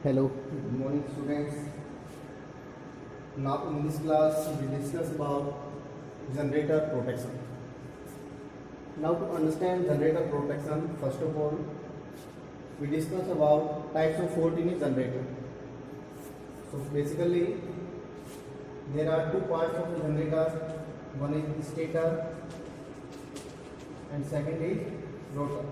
Hello, good morning students. Now in this class we discuss about generator protection. Now to understand generator protection, first of all we discuss about types of fault in a generator. So basically there are two parts of the generator. One is stator and second is rotor.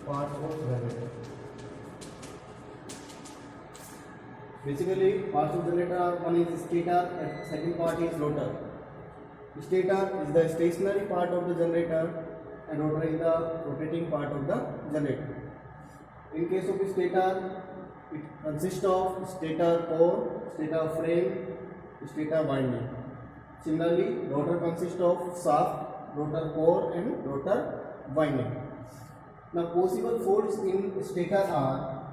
Parts of generator. Basically, parts of generator are one is stator and second part is rotor. Stator is the stationary part of the generator and rotor is the rotating part of the generator. In case of stator, it consists of stator core, stator frame, stator winding. Similarly, rotor consists of shaft, rotor core and rotor winding. Now possible faults in stator are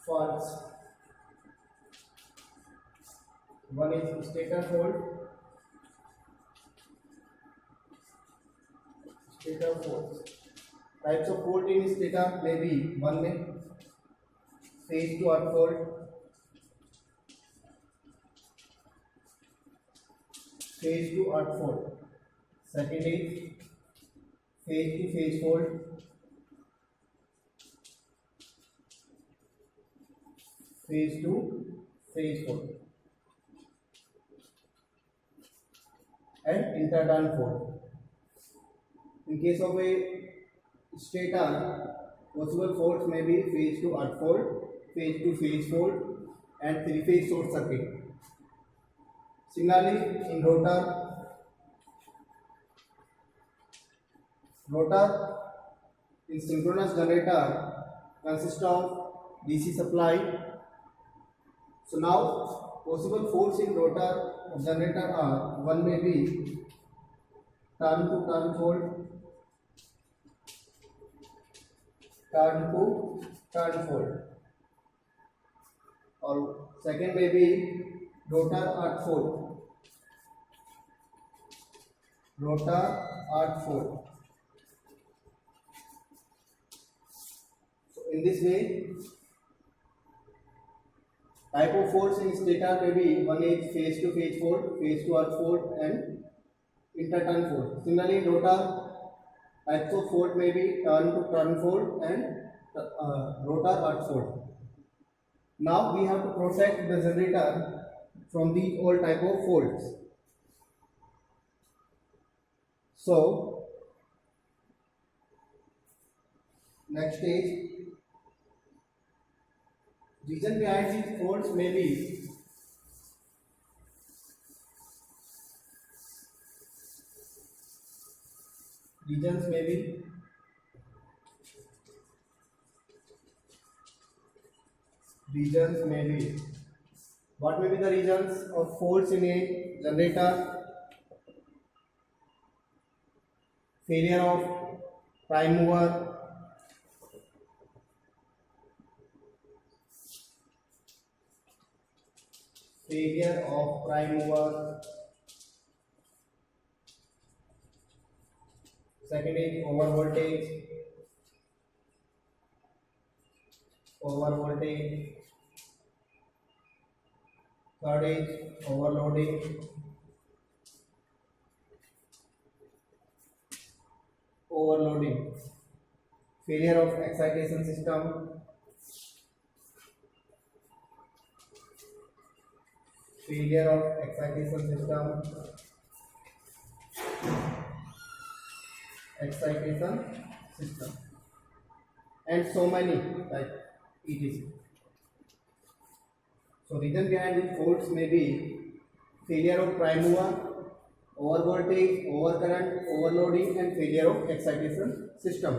faults. One is stator fault. Stator faults. Types of fault in stator may be one may phase to earth fault, phase to earth fault. Second is phase to phase fault, phase to phase fault, and interturn fault. In case of a stator, possible faults may be phase to earth fault, phase to phase fault, and three phase short circuit. Similarly, in rotor in synchronous generator consists of DC supply. So now possible faults in rotor generator are one may be turn to turn fault, or second may be rotor earth fault, So in this way, type of faults in stator may be one is phase to phase fault, phase to earth fault, and interturn fault. Similarly, in rotor, types of fault may be turn to turn fault and rotor earth fault. Now we have to protect the generator from these all type of faults. So next is reason behind these faults may be what may be the reasons of faults in a generator? Failure of prime mover, second is over voltage, third is overloading, failure of excitation system, and so many like etc. So reason behind these faults may be failure of prime mover, over voltage, over current, overloading, and failure of excitation system.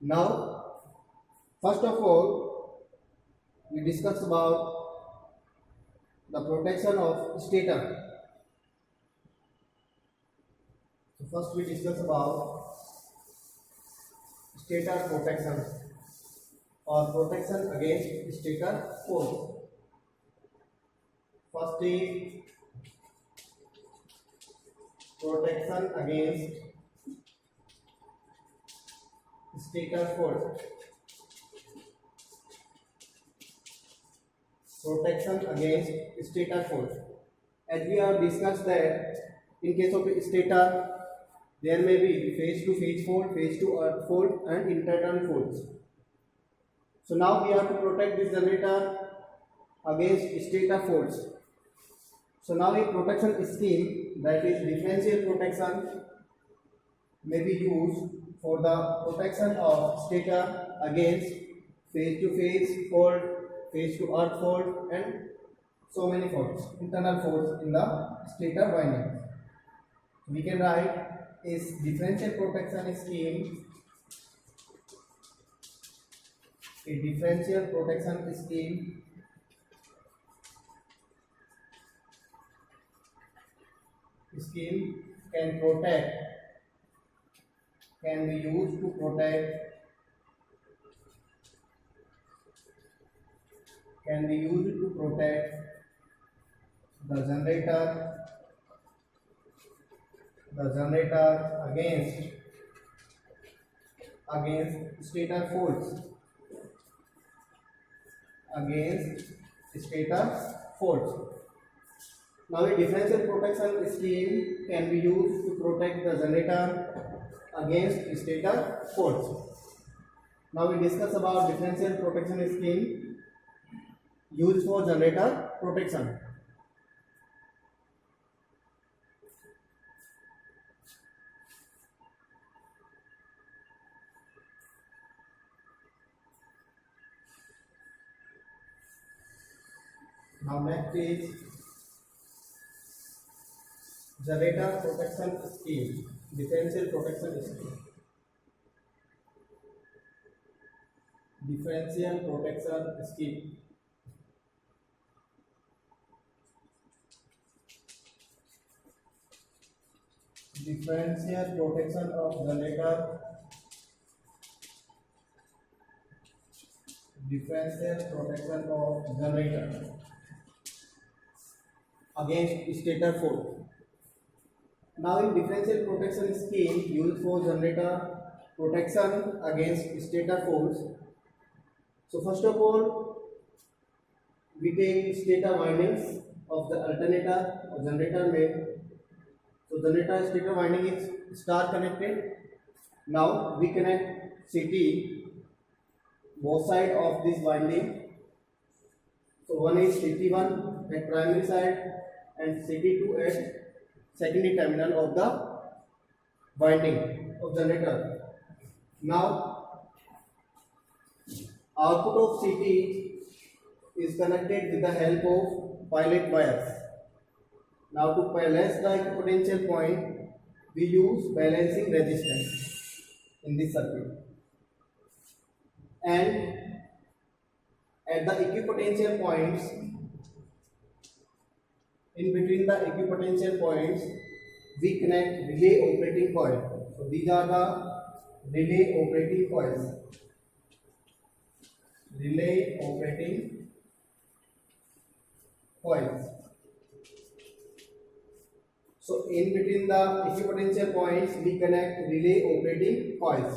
Now, first of all, we discuss about the protection of stator. So first we discuss about stator protection or protection against stator force. First is protection against stator force. Protection against stator force. As we have discussed that in case of stator, there may be phase to phase fault, phase to earth fault, and interturn faults. So now we have to protect this generator against stator faults. So now a protection scheme, that is differential protection, may be used for the protection of stator against phase to phase fault, phase to earth fault, and so many faults, internal faults in the stator winding. We can write is differential protection scheme. A differential protection scheme can be used to protect the generator against stator faults, Now a differential protection scheme can be used to protect the generator against stator faults. Now we discuss about differential protection scheme used for generator protection. Now next is generator protection scheme, differential protection scheme. Differential protection scheme. Differential protection of generator. Differential protection of generator against stator fault. Now in differential protection scheme used for generator protection against stator faults. So first of all, we take stator windings of the alternator or generator main. So generator stator winding is star connected. Now we connect CT both sides of this winding. So one is CT1 at primary side and CT2 at secondary terminal of the winding of generator. Now output of CT is connected with the help of pilot wires. Now to balance the equipotential point, we use balancing resistance in this circuit. And at the equipotential points, in between the equipotential points, we connect relay operating coil. So these are the relay operating coils. Relay operating coils. So in between the equipotential points, we connect relay operating coils.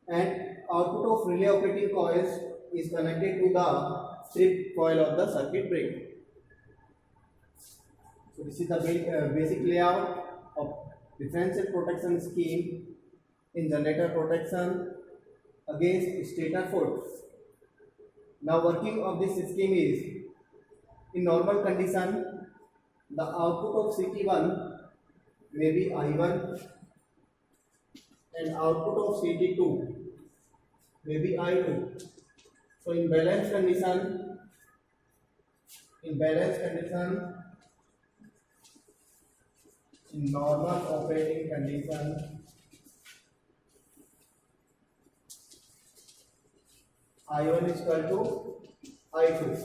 And output of relay operating coils is connected to the strip coil of the circuit breaker. So this is the basic layout of differential protection scheme in generator protection against stator faults. Now working of this scheme is, in normal condition, the output of CT1 may be I1 and output of CT2 may be I2. So in balanced condition, in normal operating condition, I1 is equal to I2.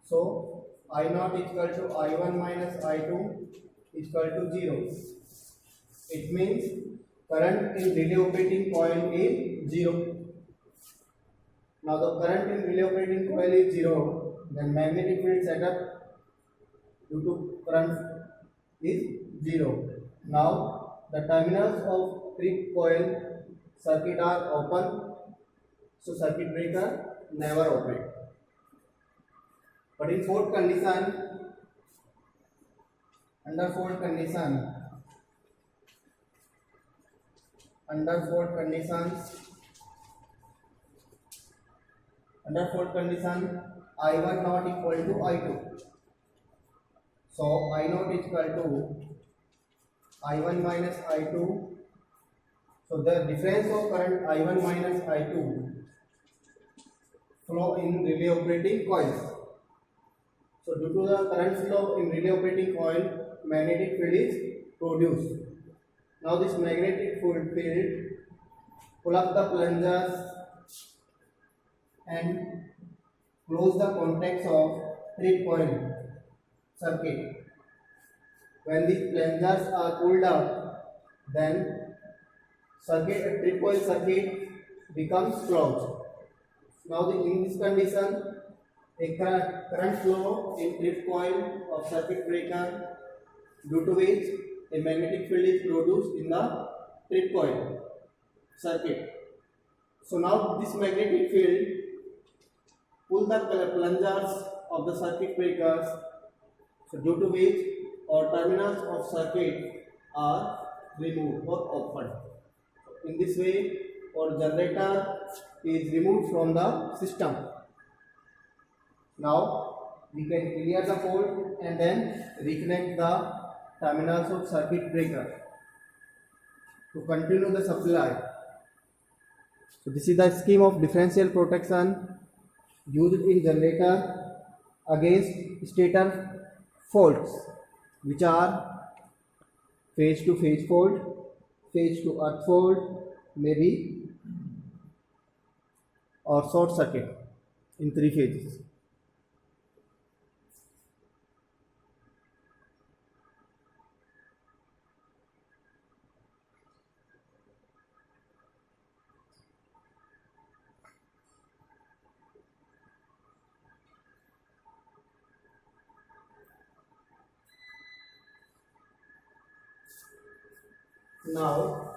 So I0 is equal to I1 minus I2 is equal to 0. It means current in relay operating coil is 0. Now the current in relay operating coil is 0, then magnetic field setup due to current is 0. Now the terminals of trip coil circuit are open, so circuit breaker never operate. But in fault condition, under fault conditions, I1 not equal to I2. So I0 is equal to I1 minus I2. So the difference of current I1 minus I2 flow in relay operating coils. So due to the current flow in relay operating coil, magnetic field is produced. Now this magnetic field pull up the plungers and close the contacts of trip coil circuit. When these plungers are pulled up, then trip coil circuit becomes closed. Now in this condition, a current flow in trip coil of circuit breaker, due to which a magnetic field is produced in the trip coil circuit. So now this magnetic field pull the plungers of the circuit breakers, so due to which our terminals of circuit are removed or opened. In this way, our generator is removed from the system. Now we can clear the fault and then reconnect the terminals of circuit breaker to continue the supply. So this is the scheme of differential protection used in generator against stator faults, which are phase to phase fault, phase to earth fault, maybe, or short circuit in 3 phases. Now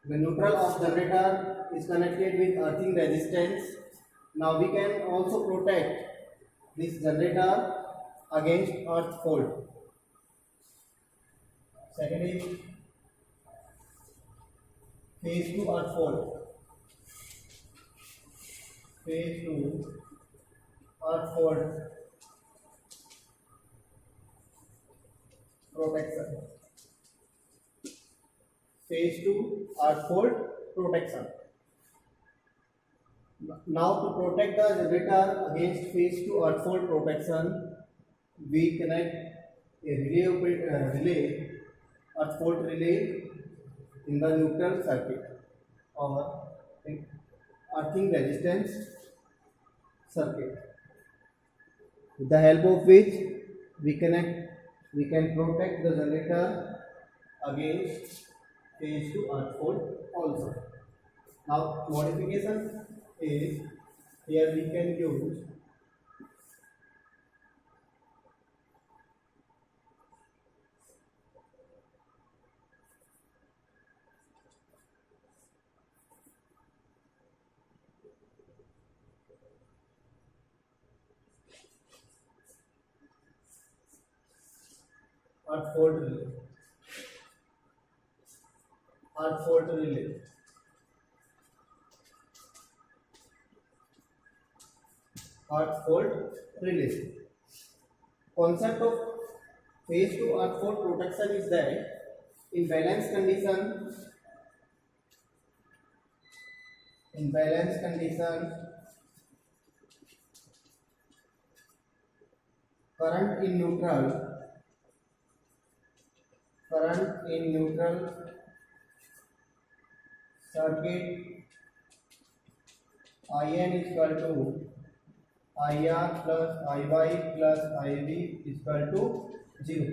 the neutral of generator is connected with earthing resistance. Now we can also protect this generator against earth fault. Second is phase to earth fault. Phase to earth fault protection. Phase to earth fault protection. Now to protect the generator against phase to earth fault protection, we connect a relay earth fault relay in the neutral circuit or in earthing resistance circuit, with the help of which we can protect the generator against phase to earth fault also. Now modification is, here we can use earth fault relay. Earth fault relay. Earth fault relay. Concept of phase to earth fault protection is that in balance condition, current in neutral circuit IN is equal to IR plus IY plus IB is equal to 0.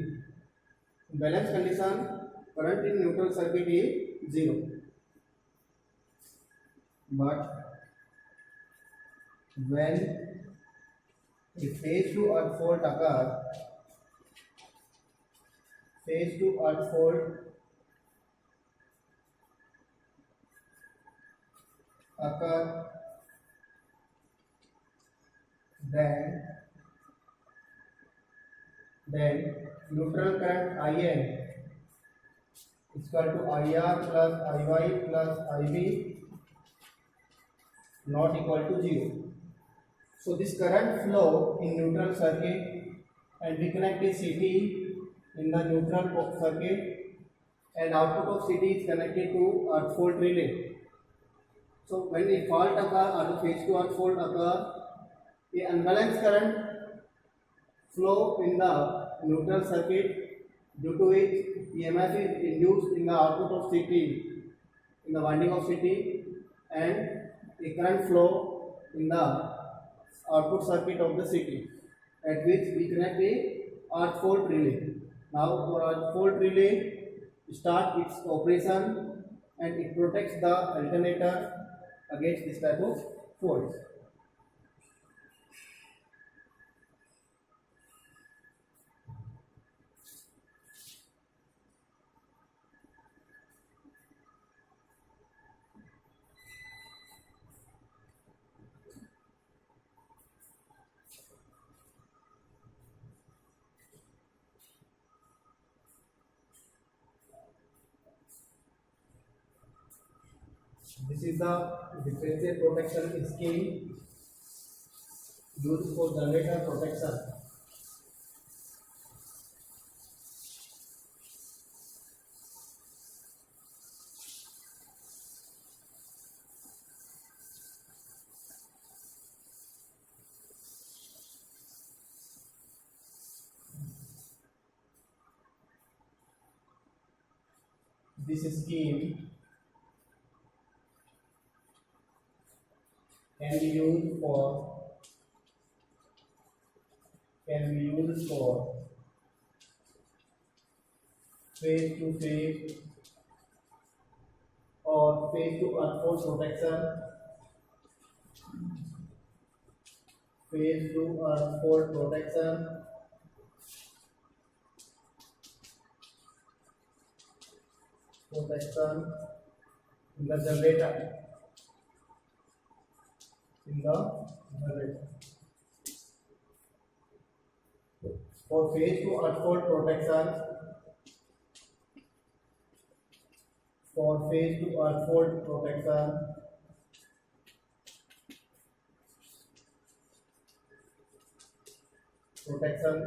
In balance condition, current in neutral circuit is 0. But when a phase to earth fault occur, then neutral current IN is equal to IR plus IY plus IB not equal to 0. So this current flow in neutral circuit, and we connect a CT in the neutral circuit, and output of CT is connected to earth fault relay. So when a fault occur or phase to earth fault occur, a unbalanced current flow in the neutral circuit, due to which EMF is induced in the output of CT, in the winding of CT, and a current flow in the output circuit of the CT, at which we connect a earth fault relay. Now for earth fault relay start its operation, and it protects the alternator against this type of faults. This is the differential protection scheme used for generator protection. This scheme can be used for phase to phase or phase to earth fault protection, phase to earth fault protection, in the generator. For phase to earth fault protection,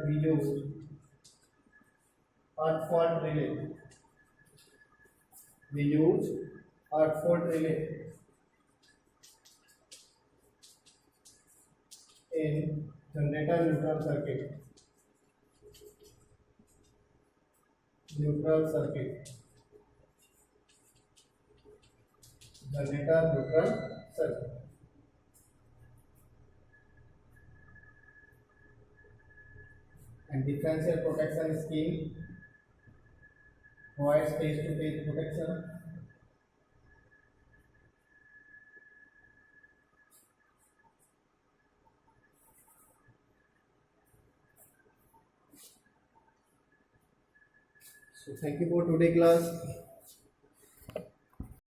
we use earth fault relay. In generator neutral circuit. Generator neutral circuit. And differential protection scheme provides phase to phase protection. So thank you for today class.